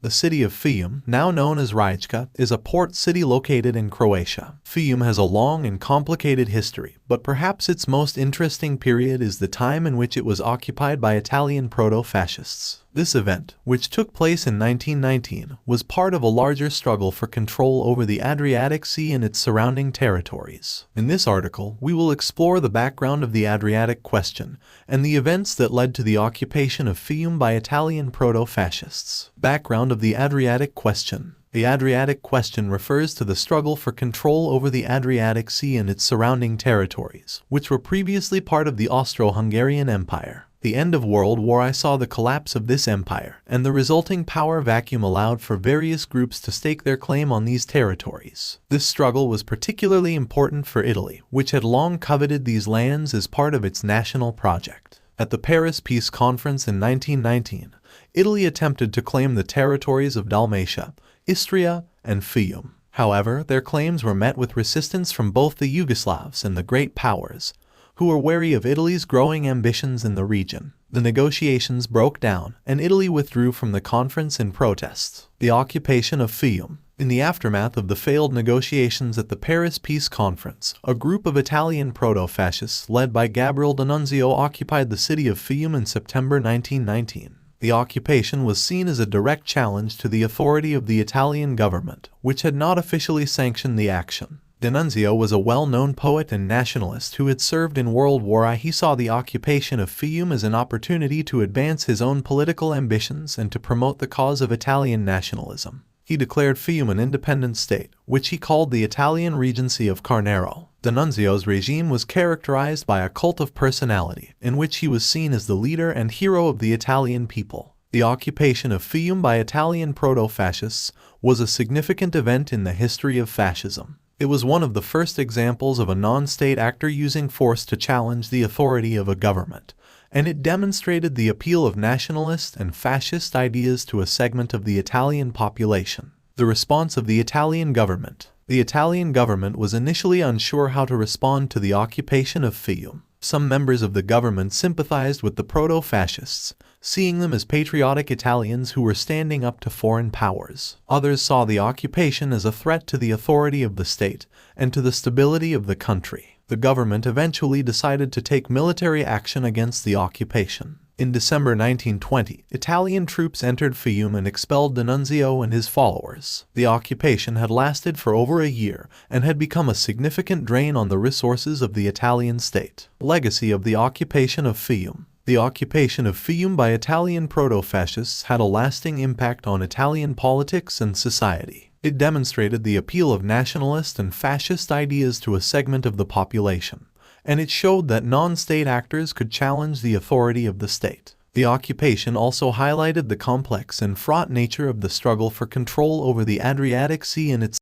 The city of Fiume, now known as Rijeka, is a port city located in Croatia. Fiume has a long and complicated history, but perhaps its most interesting period is the time in which it was occupied by Italian proto-fascists. This event, which took place in 1919, was part of a larger struggle for control over the Adriatic Sea and its surrounding territories. In this article, we will explore the background of the Adriatic question and the events that led to the occupation of Fiume by Italian proto-fascists. Background of the Adriatic question. The Adriatic question refers to the struggle for control over the Adriatic Sea and its surrounding territories, which were previously part of the Austro-Hungarian Empire. The end of World War I saw the collapse of this empire, and the resulting power vacuum allowed for various groups to stake their claim on these territories. This struggle was particularly important for Italy, which had long coveted these lands as part of its national project. At the Paris Peace Conference in 1919, Italy attempted to claim the territories of Dalmatia, Istria, and Fiume. However, their claims were met with resistance from both the Yugoslavs and the Great Powers, who were wary of Italy's growing ambitions in the region. The negotiations broke down, and Italy withdrew from the conference in protest. The occupation of Fiume. In the aftermath of the failed negotiations at the Paris Peace Conference, a group of Italian proto-fascists led by Gabriele D'Annunzio occupied the city of Fiume in September 1919. The occupation was seen as a direct challenge to the authority of the Italian government, which had not officially sanctioned the action. D'Annunzio was a well-known poet and nationalist who had served in World War I. He saw the occupation of Fiume as an opportunity to advance his own political ambitions and to promote the cause of Italian nationalism. He declared Fiume an independent state, which he called the Italian Regency of Carnaro. D'Annunzio's regime was characterized by a cult of personality, in which he was seen as the leader and hero of the Italian people. The occupation of Fiume by Italian proto-fascists was a significant event in the history of fascism. It was one of the first examples of a non-state actor using force to challenge the authority of a government, and it demonstrated the appeal of nationalist and fascist ideas to a segment of the Italian population. The response of the Italian government. The Italian government was initially unsure how to respond to the occupation of Fiume. Some members of the government sympathized with the proto-fascists, seeing them as patriotic Italians who were standing up to foreign powers. Others saw the occupation as a threat to the authority of the state and to the stability of the country. The government eventually decided to take military action against the occupation. In December 1920, Italian troops entered Fiume and expelled D'Annunzio and his followers. The occupation had lasted for over a year and had become a significant drain on the resources of the Italian state. Legacy of the occupation of Fiume. The occupation of Fiume by Italian proto-fascists had a lasting impact on Italian politics and society. It demonstrated the appeal of nationalist and fascist ideas to a segment of the population, and it showed that non-state actors could challenge the authority of the state. The occupation also highlighted the complex and fraught nature of the struggle for control over the Adriatic Sea and its